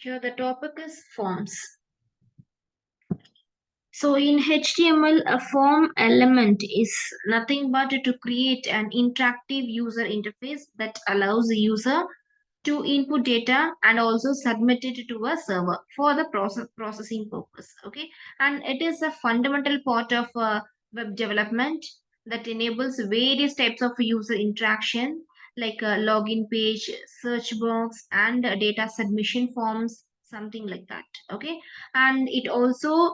Here the topic is forms. So in HTML, a form element is nothing but to create an interactive user interface that allows the user to input data and also submit it to a server for the processing purpose. Okay, and it is a fundamental part of web development that enables various types of user interaction like a login page, search box, and data submission forms, something like that. Okay, and it also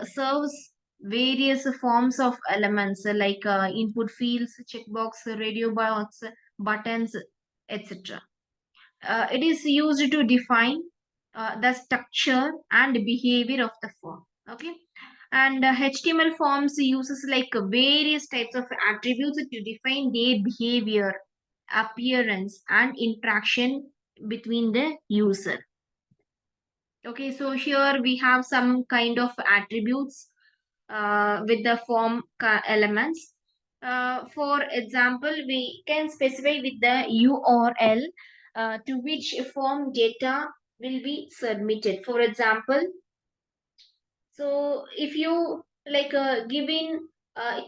serves various forms of elements like input fields, checkbox, radio box, buttons, etc. It is used to define the structure and behavior of the form. Okay, and HTML forms uses like various types of attributes to define their behavior, appearance, and interaction between the user. Okay, so here we have some kind of attributes with the form elements. For example, we can specify with the URL to which form data will be submitted. For example, so if you like giving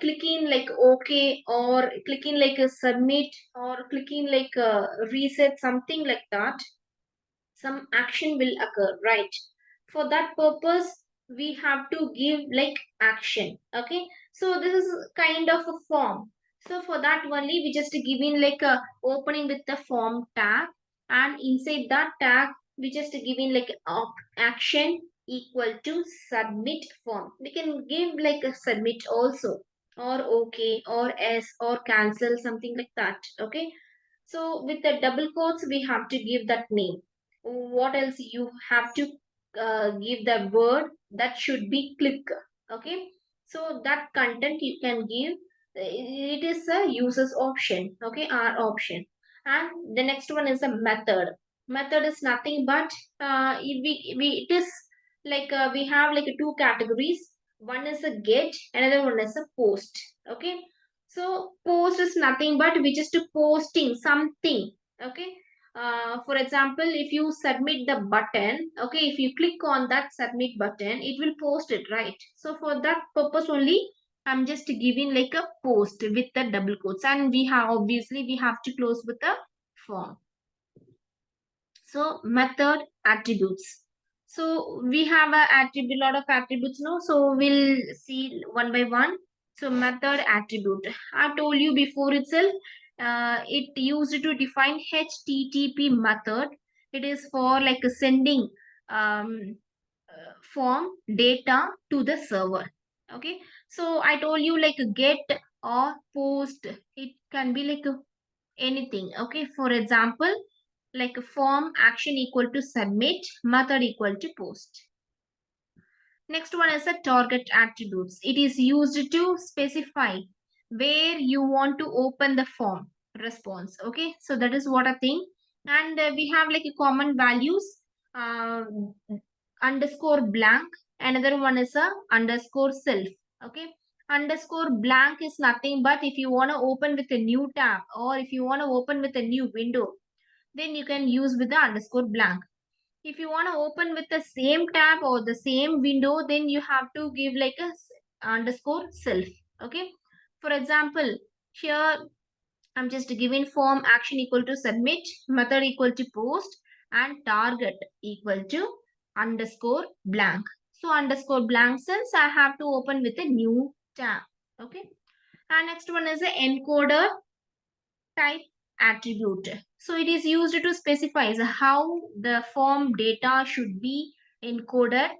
clicking like OK or clicking like a submit or clicking like a reset, something like that, some action will occur, right? For that purpose we have to give like action. Okay, so this is kind of a form. So for that only we just giving like a opening with the form tag, and inside that tag we just giving like action equal to submit form. We can give like a submit also, or okay, or s, or cancel, something like that. Okay, so with the double quotes we have to give that name. What else you have to give the word that should be click. Okay, so that content you can give. It is a user's option. Okay, our option. And the next one is a method. Method is nothing but it is like we have like two categories. One is a get, another one is a post. Okay, so post is nothing but we just posting something. Okay, for example, if you submit the button, okay, if you click on that submit button, it will post it, right? So for that purpose only I'm just giving like a post with the double quotes, and we have obviously we have to close with the form. So method attributes. So we have a attribute, lot of attributes now. So we'll see one by one. So method attribute. I told you before itself. It used to define HTTP method. It is for like sending form data to the server. Okay. So I told you like get or post. It can be like anything. Okay, for example, like a form action equal to submit, method equal to post. Next one is the target attributes. It is used to specify where you want to open the form response. Okay, so that is what I think. And we have like a common values, uh, underscore blank. Another one is a underscore self. Okay, underscore blank is nothing but if you want to open with a new tab or if you want to open with a new window, then you can use with the underscore blank. If you want to open with the same tab or the same window, then you have to give like a underscore self. Okay, for example, here I'm just giving form action equal to submit, method equal to post, and target equal to underscore blank. So underscore blank since I have to open with a new tab. Okay, and next one is the encoder type attribute. So it is used to specify how the form data should be encoded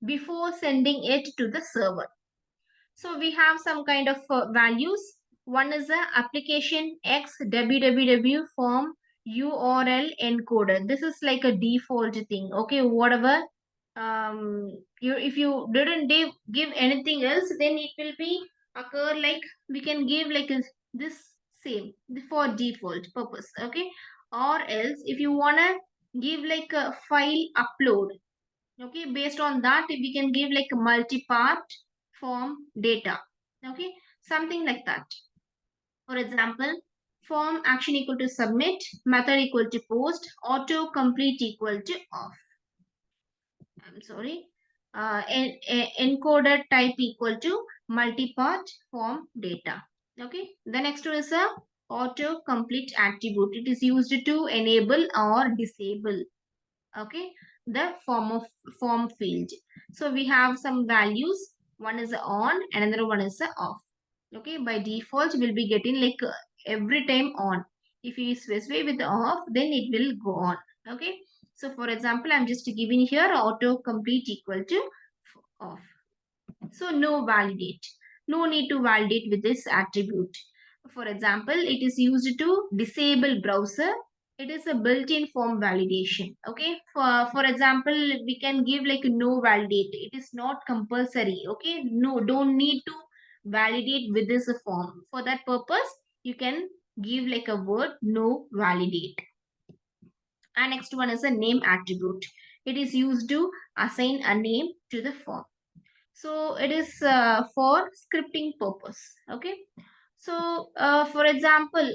before sending it to the server. So we have some kind of values. One is the application X www form URL encoder. This is like a default thing. Okay, whatever you, if you didn't give anything else, then it will be occur like we can give like this same for default purpose. Okay, or else if you wanna give like a file upload, okay, based on that we can give like a multi-part form data. Okay, something like that. For example, form action equal to submit, method equal to post, auto complete equal to off. I'm sorry, encoder type equal to multi-part form data. Okay, the next one is a autocomplete attribute. It is used to enable or disable, okay, the form field. So we have some values. One is on, another one is off. Okay, by default we'll be getting like every time on. If you specify with off, then it will go on. Okay, so for example, I'm just giving here auto complete equal to off. So no validate, no need to validate with this attribute. For example, it is used to disable browser. It is a built-in form validation. Okay, for example, we can give like no validate. It is not compulsory. Okay, no, don't need to validate with this form. For that purpose, you can give like a word no validate. And next one is a name attribute. It is used to assign a name to the form. So it is for scripting purpose. Okay, so for example,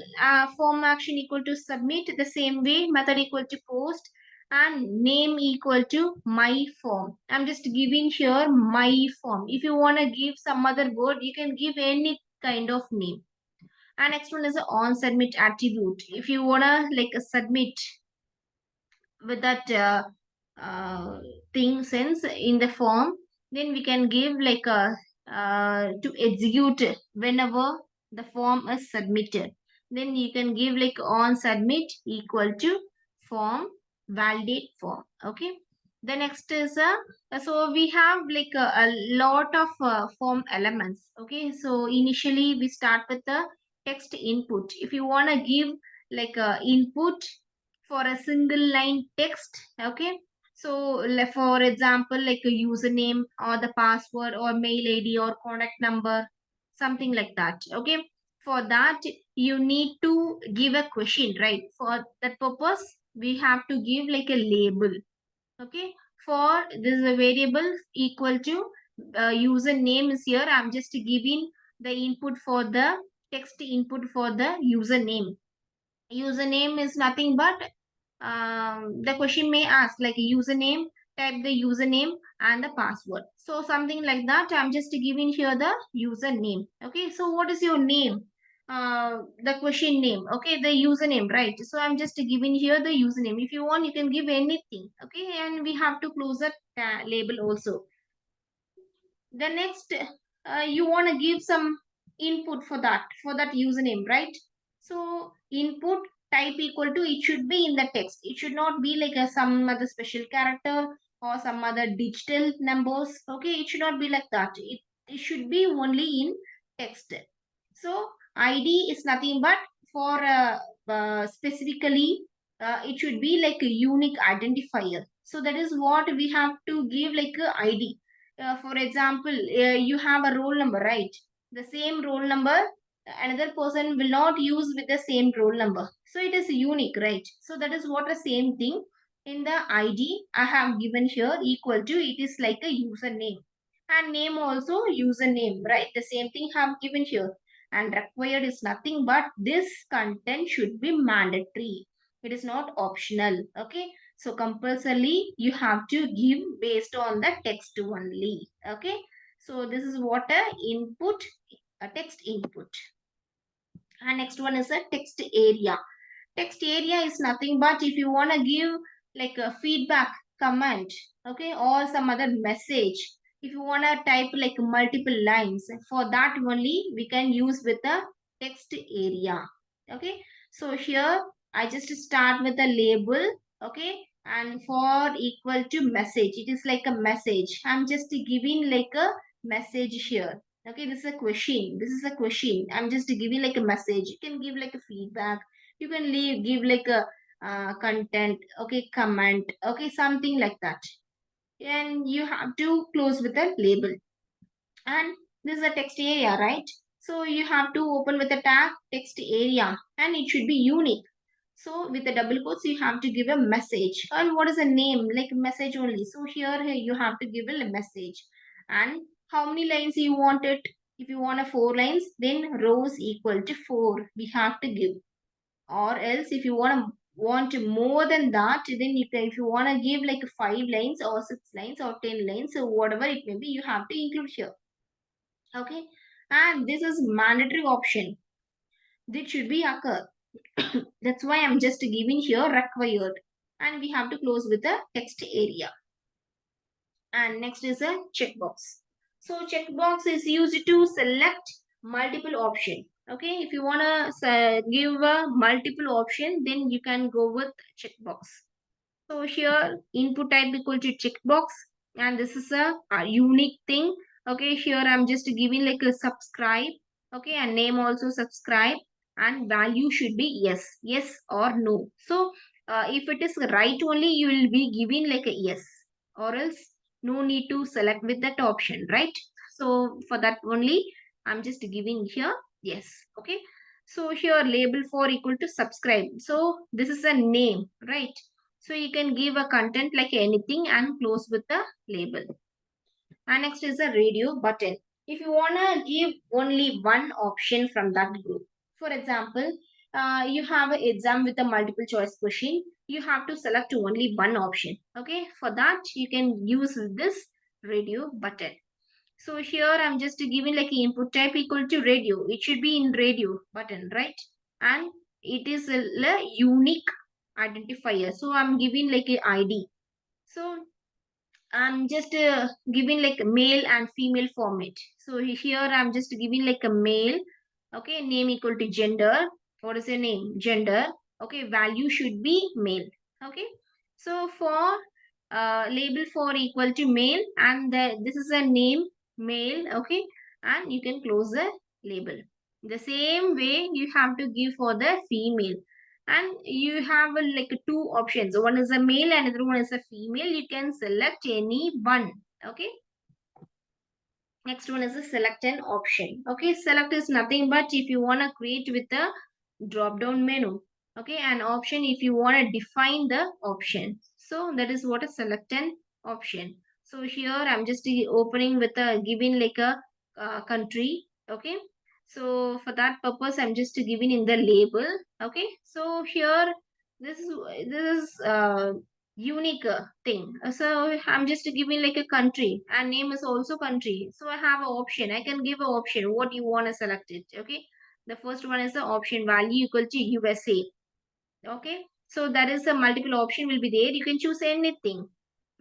form action equal to submit, the same way method equal to post, and name equal to my form. I'm just giving here my form. If you want to give some other word, you can give any kind of name. And next one is a on submit attribute. If you want to like submit with that thing sense in the form, then we can give like a to execute whenever the form is submitted. Then you can give like on submit equal to form validate form. Okay, the next is so we have like a lot of form elements. Okay, so initially we start with the text input. If you want to give like a input for a single line text. Okay, so for example, like a username or the password or mail id or contact number, something like that. Okay, for that you need to give a question, right? For that purpose we have to give like a label. Okay, for this variable equal to username is here. I'm just giving the input for the text input for the username. Username is nothing but the question may ask like a username, type the username and the password. So something like that. I'm just giving here the username. Okay, so what is your name? The question name. Okay, the username, right? So I'm just giving here the username. If you want, you can give anything. Okay, and we have to close that label also. The next, you want to give some input for that username, right? So input type equal to, it should be in the text. It should not be like some other special character or some other digital numbers. Okay, it should not be like that. It should be only in text. So id is nothing but for specifically it should be like a unique identifier. So that is what we have to give like a id. For example, you have a roll number, right? The same roll number, another person will not use with the same roll number. So it is unique, right? So that is what the same thing in the ID I have given here equal to, it is like a username. And name also username, right? The same thing I have given here. And required is nothing but this content should be mandatory. It is not optional. Okay. So compulsorily you have to give based on the text only. Okay. So this is what a input, a text input. And next one is a text area. Text area is nothing but if you want to give like a feedback, comment, okay, or some other message. If you want to type like multiple lines, for that only we can use with the text area. Okay, so here I just start with a label. Okay, and for equal to message, it is like a message. I'm just giving like a message here. Okay, this is a question. This is a question. I'm just giving like a message. You can give like a feedback. You can give like a content. Okay, comment. Okay, something like that. And you have to close with a label. And this is a text area, right? So you have to open with a tag text area, and it should be unique. So with the double quotes, you have to give a message. And what is a name? Like message only. So here you have to give a message. And how many lines you want it? If you want a 4 lines, then rows equal to 4. We have to give. Or else if you want want more than that, then you can, if you want to give like 5 lines or 6 lines or 10 lines, so whatever it may be, you have to include here. Okay, and this is mandatory option. This should be occur. That's why I'm just giving here required, and we have to close with the text area. And next is a checkbox. So checkbox is used to select multiple option. Okay, if you wanna give a multiple option, then you can go with checkbox. So here input type equal to checkbox, and this is a unique thing. Okay, here I'm just giving like a subscribe. Okay, and name also subscribe, and value should be yes or no. So if it is right only, you will be giving like a yes, or else no need to select with that option, right? So for that only, I'm just giving here yes. Okay, so here label for equal to subscribe. So this is a name, right? So you can give a content like anything and close with the label. And next is a radio button. If you want to give only one option from that group, for example, you have an exam with a multiple choice question, you have to select only one option. Okay, for that you can use this radio button. So here I'm just giving like input type equal to radio. It should be in radio button, right? And it is a unique identifier. So I'm giving like a ID. So I'm just giving like male and female format. So here I'm just giving like a male. Okay, name equal to gender. What is your name? Gender. Okay, value should be male. Okay, so for label for equal to male, and this is a name male. Okay, and you can close the label. The same way you have to give for the female, and you have like two options. One is a male and another one is a female. You can select any one. Okay, next one is a select an option. Okay, select is nothing but if you want to create with a drop down menu. Okay, an option if you want to define the option. So that is what a select an option. So here I'm just opening with a giving like a country. Okay, so for that purpose I'm just giving in the label. Okay, so here this is unique thing. So I'm just giving like a country, and name is also country. So I have an option. I can give an option what you want to select it. Okay, the first one is the option value equal to USA. Okay, so that is a multiple option will be there. You can choose anything,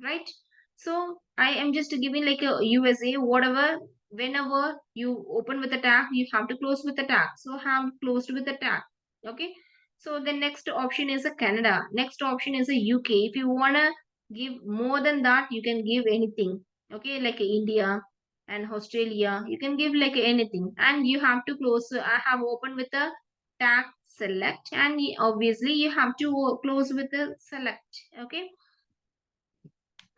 right? So I am just giving like a USA, whatever, whenever you open with a tag, you have to close with a tag. So have closed with a tag. Okay. So the next option is a Canada. Next option is a UK. If you wanna give more than that, you can give anything. Okay, like India and Australia. You can give like anything. And you have to close. I have opened with a tag select, and obviously you have to close with the select. Okay,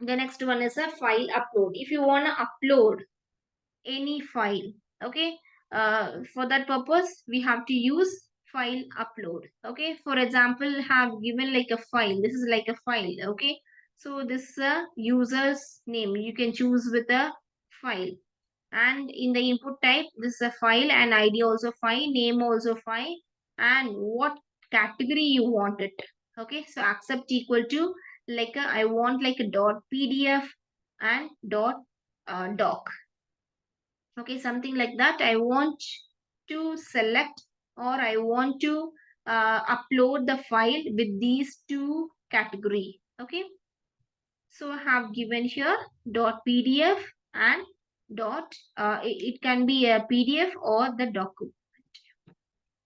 the next one is a file upload. If you want to upload any file, okay, for that purpose we have to use file upload. Okay, for example, have given like a file. This is like a file. Okay, so this is a user's name. You can choose with a file, and in the input type this is a file, and ID also file, name also file, and what category you want it. Okay, so accept equal to like a, I want like a dot PDF and dot doc. Okay, something like that. I want to select, or I want to upload the file with these two category. Okay, so I have given here dot PDF and dot, it can be a PDF or the document.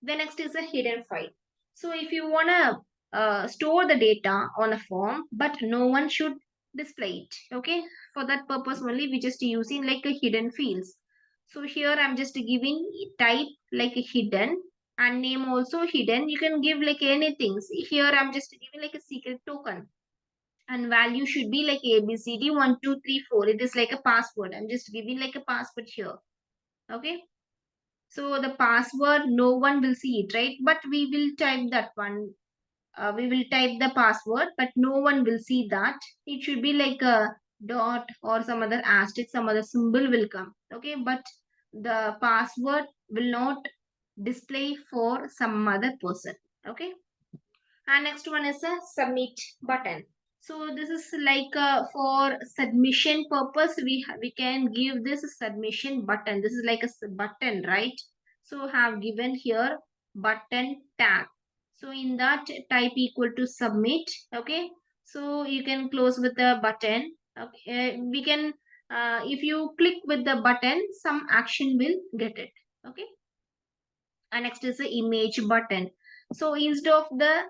The next is a hidden file. So if you want to store the data on a form, but no one should display it. Okay, for that purpose only we just using like a hidden fields. So here I'm just giving type like a hidden, and name also hidden. You can give like anything. See, here I'm just giving like a secret token, and value should be like ABCD 1 2 3 4. It is like a password. I'm just giving like a password here. Okay, so the password no one will see it, right? But we will type that one. We will type the password, but no one will see that. It should be like a dot or some other asterisk, some other symbol will come. Okay, but the password will not display for some other person. Okay, And next one is a submit button. So this is like for submission purpose, we can give this submission button. This is like a button, right? So have given here button tag. So in that, type equal to submit. Okay. So you can close with the button. Okay. We can if you click with the button, some action will get it. Okay. And next is the image button. So instead of the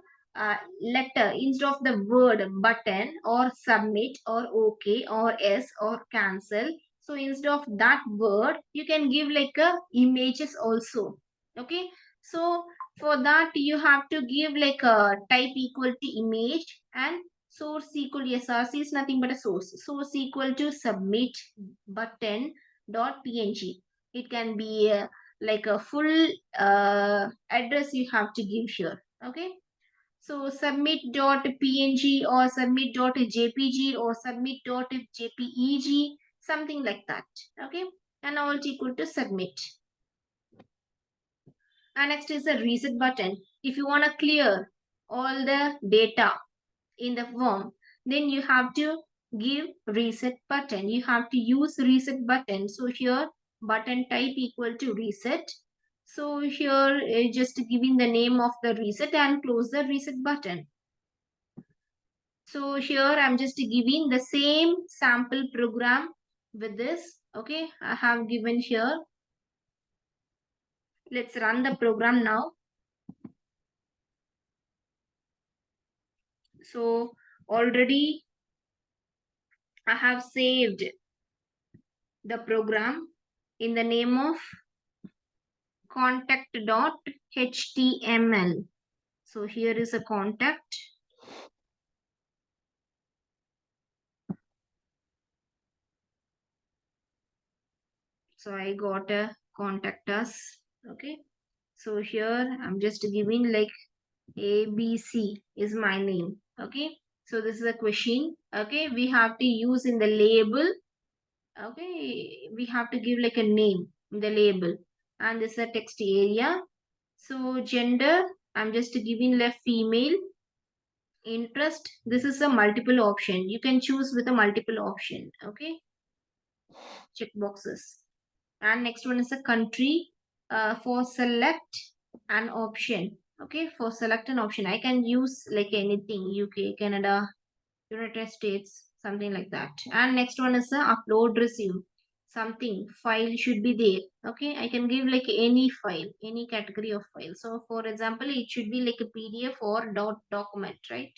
letter, instead of the word button or submit or okay or yes or cancel, so instead of that word you can give like a images also. Okay, so for that you have to give like a type equal to image and source equal src is nothing but a source equal to submit button dot png. It can be like a full address you have to give here. Okay, so submit.png or submit.jpg or submit.jpeg, something like that. Okay, and alt equal to submit. And next is the reset button. If you want to clear all the data in the form, then you have to give reset button. You have to use reset button. So here button type equal to reset. So here just giving the name of the reset and close the reset button. So here I'm just giving the same sample program with this. Okay, I have given here. Let's run the program now. So already I have saved the program in the name of contact.html. So here is a contact. So I got a contact us. Okay. So here I'm just giving like ABC is my name. Okay. So this is a question. Okay. We have to use in the label. Okay. We have to give like a name in the label. And this is a text area. So gender, I'm just giving left female. Interest, this is a multiple option. You can choose with a multiple option. Okay. Check boxes. And next one is a country for select an option. Okay, for select an option I can use like anything, UK, Canada, United States, something like that. And next one is a upload resume, something file should be there. Okay, I can give like any file, any category of file. So for example, it should be like a PDF or dot document, right?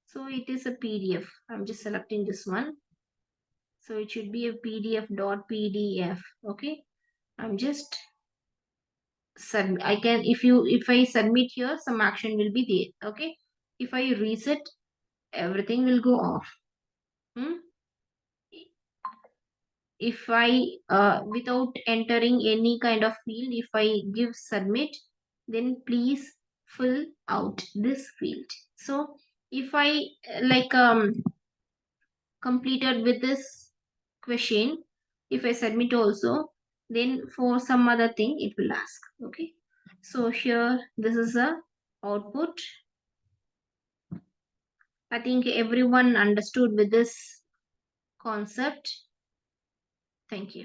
So it is a PDF. I'm just selecting this one. So it should be a PDF dot PDF. Okay, I'm just I can, if I submit here, some action will be there. Okay, if I reset, everything will go off. Hmm? If I without entering any kind of field, if I give submit, then please fill out this field. So if I like completed with this question, if I submit also, then for some other thing it will ask. Okay, so here this is a output. I think everyone understood with this concept. Thank you.